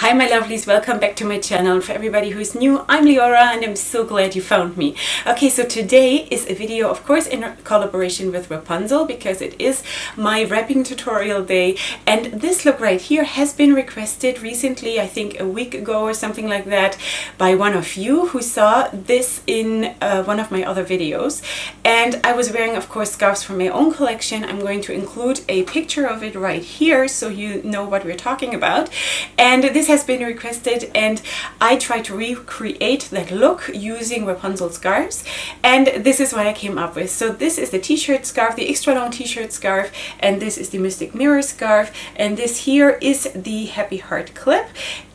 Hi my lovelies, welcome back to my channel. For everybody who's new, I'm Leorah and I'm so glad you found me. Okay, so today is a video, of course, in collaboration with Wrapunzel, because it is my wrapping tutorial day, and this look right here has been requested recently, I think a week ago or something like that, by one of you who saw this in one of my other videos. And I was wearing, of course, scarves from my own collection. I'm going to include a picture of it right here so you know what we're talking about. And this has been requested, and I tried to recreate that look using Rapunzel scarves, and this is what I came up with. So this is the t-shirt scarf, the extra long t-shirt scarf, and this is the Mystic Mirror scarf, and this here is the Happy Heart clip.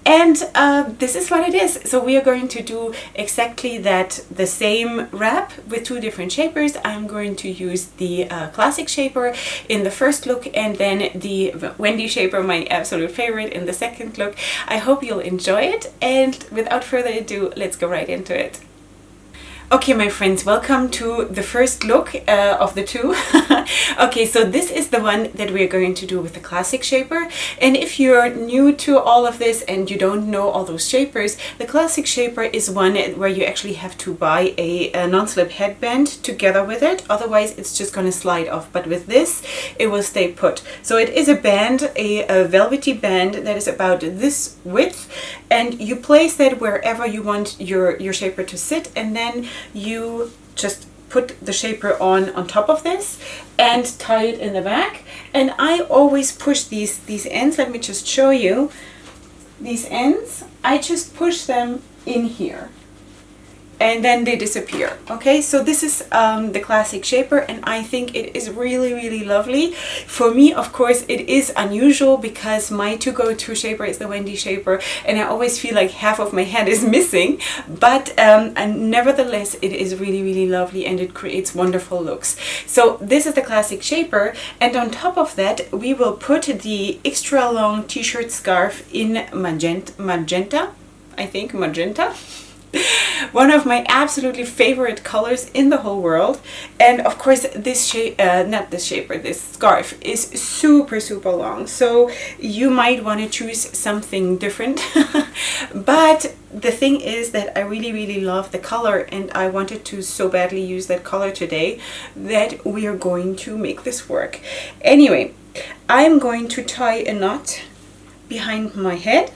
And this is what it is. So we are going to do exactly that, the same wrap with two different shapers. I'm going to use the classic shaper in the first look, and then the Wendy shaper, my absolute favorite, in the second look. I hope you'll enjoy it, and without further ado, let's go right into it. Okay, my friends, welcome to the first look of the two. Okay, so this is the one that we're going to do with the classic shaper. And if you're new to all of this and you don't know all those shapers, the classic shaper is one where you actually have to buy a non-slip headband together with it. Otherwise, it's just going to slide off. But with this, it will stay put. So it is a band, a velvety band that is about this width. And you place that wherever you want your shaper to sit, and then you just put the shaper on top of this and tie it in the back. And I always push these ends. Let me just show you these ends. I just push them in here, and then they disappear. Okay, so this is the classic shaper, and I think it is really lovely. For me, of course, it is unusual because my to-go-to shaper is the Wendy shaper, and I always feel like half of my head is missing, but and nevertheless it is really lovely, and it creates wonderful looks. So this is the classic shaper, and on top of that we will put the extra long t-shirt scarf in magenta, I think magenta. One of my absolutely favorite colors in the whole world. And of course this this scarf is super long, so you might want to choose something different. But the thing is that I really love the color, and I wanted to so badly use that color today that we are going to make this work. Anyway, I'm going to tie a knot behind my head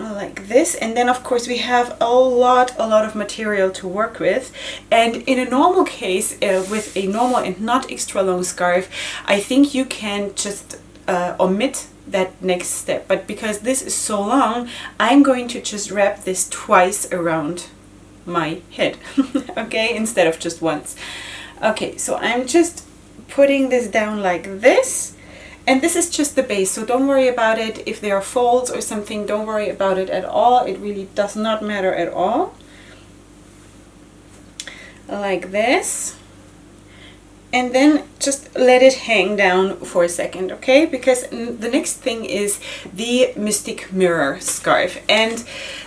like this, and then of course we have a lot of material to work with. And in a normal case, with a normal and not extra long scarf, I think you can just omit that next step, but because this is so long, I'm going to just wrap this twice around my head. Okay, instead of just once. Okay, so I'm just putting this down like this. And this is just the base, so don't worry about it. If there are folds or something, don't worry about it at all. It really does not matter at all. Like this. And then just let it hang down for a second, okay? Because the next thing is the Mystic Mirror scarf. And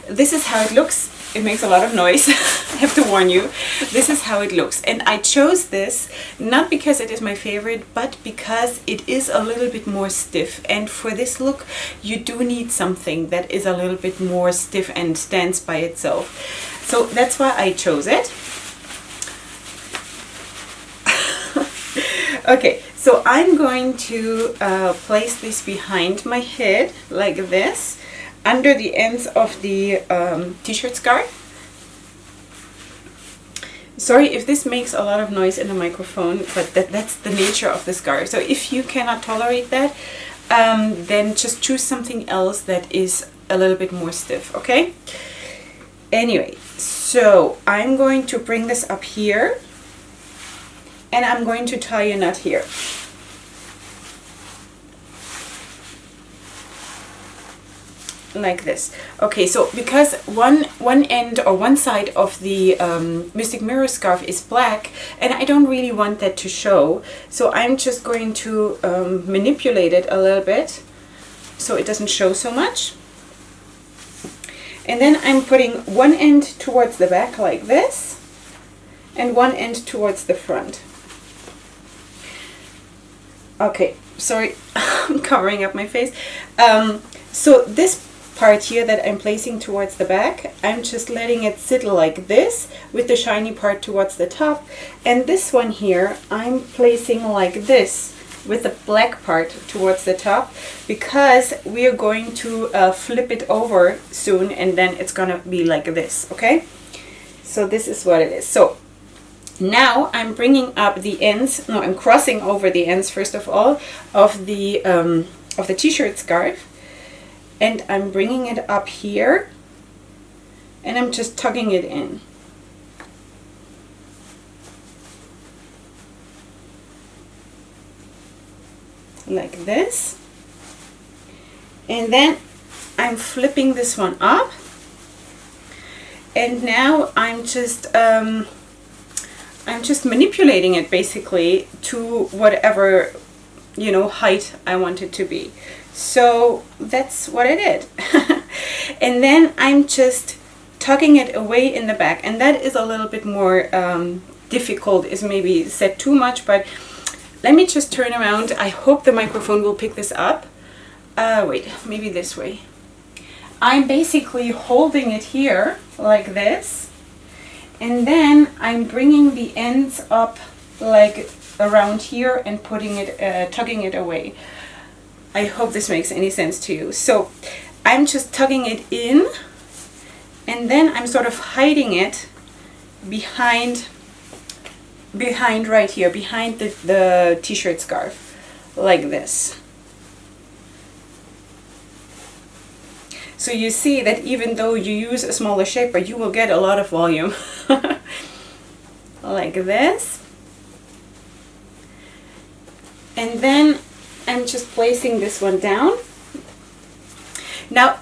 this is how it looks. It makes a lot of noise, I have to warn you. This is how it looks. And I chose this not because it is my favorite, but because it is a little bit more stiff. And for this look, you do need something that is a little bit more stiff and stands by itself. So that's why I chose it. Okay, so I'm going to place this behind my head like this, under the ends of the t-shirt scarf. Sorry if this makes a lot of noise in the microphone, but that's the nature of the scarf. So if you cannot tolerate that, then just choose something else that is a little bit more stiff, okay? Anyway, so I'm going to bring this up here, and I'm going to tie a knot here. Like this. Okay, so because one end or one side of the Mystic Mirror scarf is black, and I don't really want that to show, so I'm just going to manipulate it a little bit so it doesn't show so much. And then I'm putting one end towards the back like this, and one end towards the front. Okay, sorry, I'm covering up my face. So this part here that I'm placing towards the back, I'm just letting it sit like this with the shiny part towards the top. And this one here, I'm placing like this with the black part towards the top, because we are going to flip it over soon, and then it's gonna be like this, okay? So this is what it is. So now I'm bringing up the ends, no, I'm crossing over the ends first of all of the t-shirt scarf, and I'm bringing it up here, and I'm just tucking it in. Like this. And then I'm flipping this one up, and now I'm just manipulating it basically to whatever, you know, height I want it to be. So that's what I did. And then I'm just tucking it away in the back, and that is a little bit more difficult, is maybe said too much, but let me just turn around. I hope the microphone will pick this up. Wait, maybe this way. I'm basically holding it here like this, and then I'm bringing the ends up like around here and putting it, tugging it away. I hope this makes any sense to you. So I'm just tugging it in, and then I'm sort of hiding it behind right here, behind the t-shirt scarf, like this. So you see that even though you use a smaller shaper, you will get a lot of volume. Like this. And then I'm just placing this one down. Now,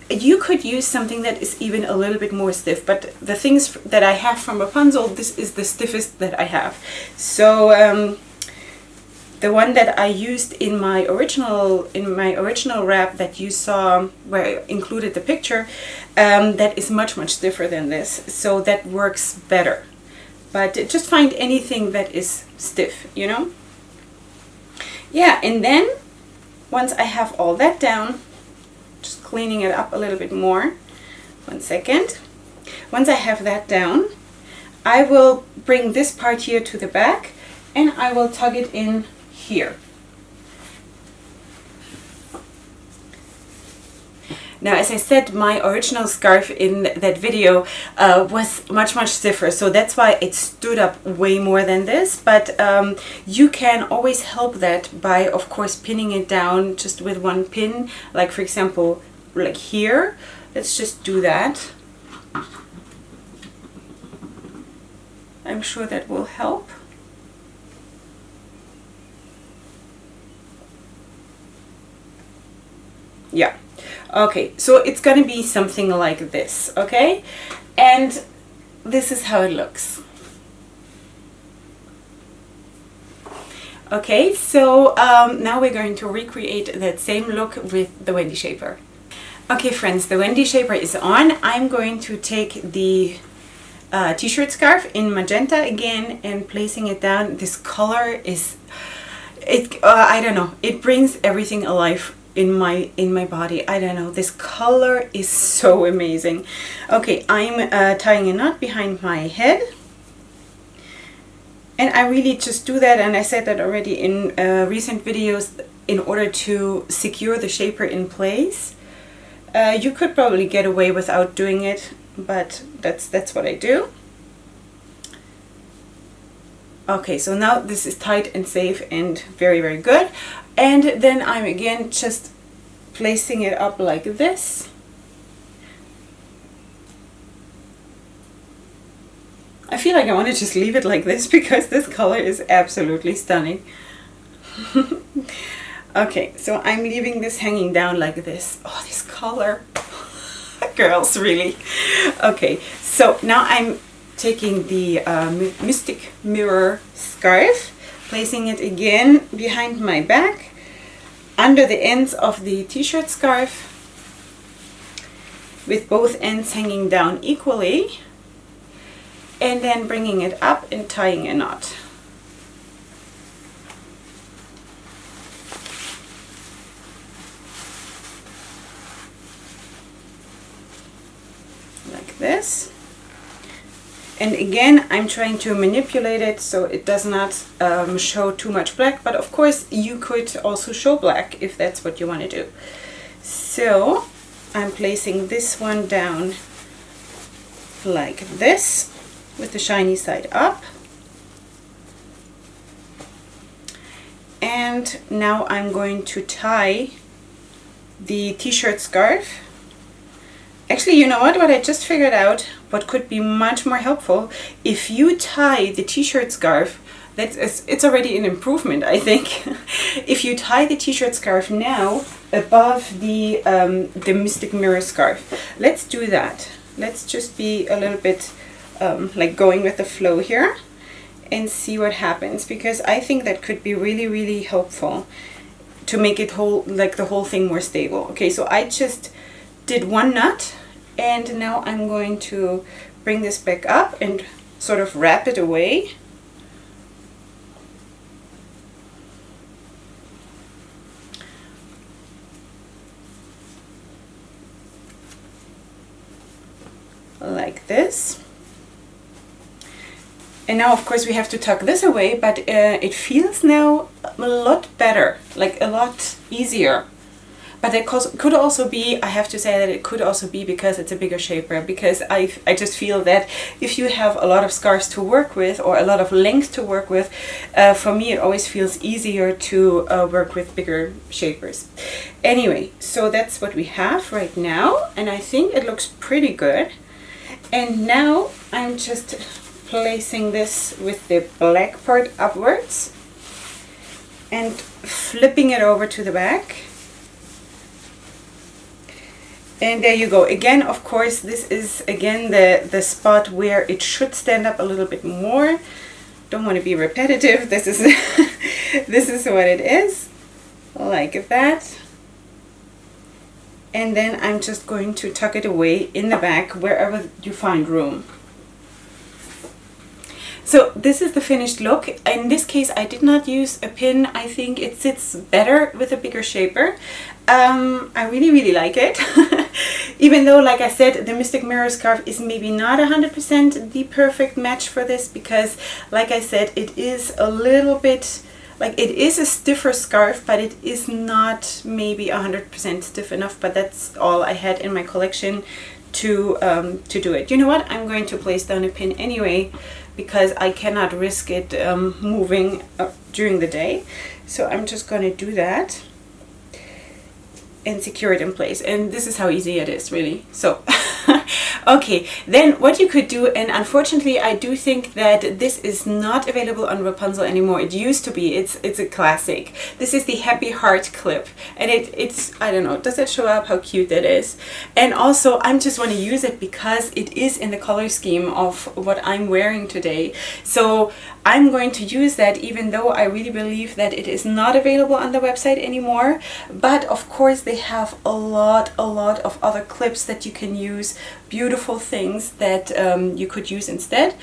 you could use something that is even a little bit more stiff, but the things that I have from Wrapunzel, this is the stiffest that I have. So the one that I used in my original wrap that you saw, where I included the picture, that is much stiffer than this, so that works better. But just find anything that is stiff, you know. Yeah, and then once I have all that down, just cleaning it up a little bit more. 1 second. Once I have that down, I will bring this part here to the back, and I will tug it in here. Now, as I said, my original scarf in that video was much stiffer, so that's why it stood up way more than this. But you can always help that by, of course, pinning it down just with one pin, like for example, like here. Let's just do that. I'm sure that will help. Yeah. Okay, so it's gonna be something like this, okay? And this is how it looks. Okay, so now we're going to recreate that same look with the Wendy shaper. Okay friends, the Wendy shaper is on. I'm going to take the t-shirt scarf in magenta again and placing it down. This color is, I don't know, it brings everything alive in my body. I don't know, this color is so amazing. Okay, I'm tying a knot behind my head, and I really just do that, and I said that already in recent videos, in order to secure the shaper in place. You could probably get away without doing it, but that's what I do. Okay, so now this is tight and safe and very good. And then I'm again just placing it up like this. I feel like I want to just leave it like this because this color is absolutely stunning. Okay, so I'm leaving this hanging down like this. Oh, this color. Girls, really. Okay, so now I'm taking the Mystic Mirror scarf, placing it again behind my back, under the ends of the t-shirt scarf, with both ends hanging down equally, and then bringing it up and tying a knot. this. And again, I'm trying to manipulate it so it does not show too much black, but of course you could also show black if that's what you want to do. So I'm placing this one down like this with the shiny side up. And now I'm going to tie the t-shirt scarf. Actually, you know what I just figured out, what could be much more helpful, if you tie the t-shirt scarf, it's already an improvement, I think. If you tie the t-shirt scarf now above the Mystic Mirror scarf. Let's do that. Let's just be a little bit like going with the flow here and see what happens, because I think that could be really, really helpful to make it the whole thing more stable. Okay, so I just did one knot, and now I'm going to bring this back up and sort of wrap it away. Like this. And now of course we have to tuck this away, but it feels now a lot better, like a lot easier. But it could also be, I have to say that it could also be because it's a bigger shaper, because I just feel that if you have a lot of scarves to work with or a lot of length to work with, for me it always feels easier to work with bigger shapers. Anyway, so that's what we have right now, and I think it looks pretty good. And now I'm just placing this with the black part upwards and flipping it over to the back. And there you go. Again, of course, this is again the spot where it should stand up a little bit more. Don't want to be repetitive. This is this is what it is, like that. And then I'm just going to tuck it away in the back wherever you find room. So this is the finished look. In this case, I did not use a pin. I think it sits better with a bigger shaper. I really, really like it. Even though, like I said, the Mystic Mirror scarf is maybe not 100% the perfect match for this, because, like I said, it is a little bit, like, it is a stiffer scarf, but it is not maybe 100% stiff enough. But that's all I had in my collection to do it. You know what? I'm going to place down a pin anyway, because I cannot risk it moving during the day. So I'm just going to do that and secure it in place. And this is how easy it is, really. So okay, then what you could do, and unfortunately I do think that this is not available on Wrapunzel anymore. It used to be. It's a classic. This is the Happy Heart clip, and it's I don't know, does it show up how cute that is? And also I just want to use it because it is in the color scheme of what I'm wearing today. So I'm going to use that, even though I really believe that it is not available on the website anymore. But of course they have a lot of other clips that you can use, beautiful things that you could use instead.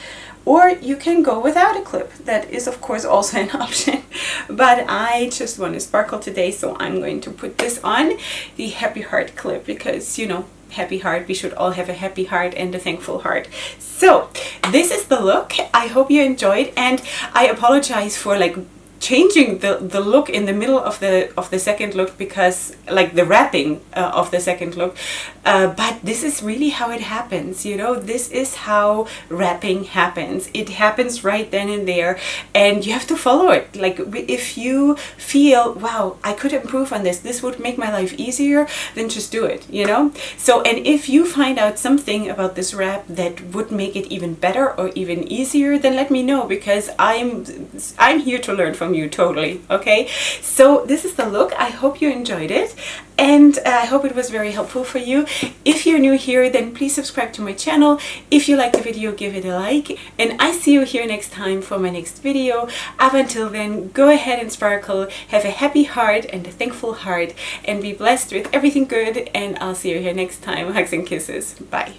Or you can go without a clip. That is of course also an option. But I just want to sparkle today, so I'm going to put this on, the Happy Heart clip, because, you know, happy heart, we should all have a happy heart and a thankful heart. So this is the look. I hope you enjoyed, and I apologize for like changing the look in the middle of the second look, because like the wrapping of the second look, but this is really how it happens, you know. This is how wrapping happens. It happens right then and there, and you have to follow it. Like, if you feel, wow, I could improve on this would make my life easier, then just do it, you know. So, and if you find out something about this wrap that would make it even better or even easier, then let me know, because I'm here to learn from you, totally. Okay, so this is the look. I hope you enjoyed it, and I hope it was very helpful for you. If you're new here, then please subscribe to my channel. If you like the video, give it a like, and I see you here next time for my next video. Up until then, go ahead and sparkle, have a happy heart and a thankful heart, and be blessed with everything good, and I'll see you here next time. Hugs and kisses. Bye.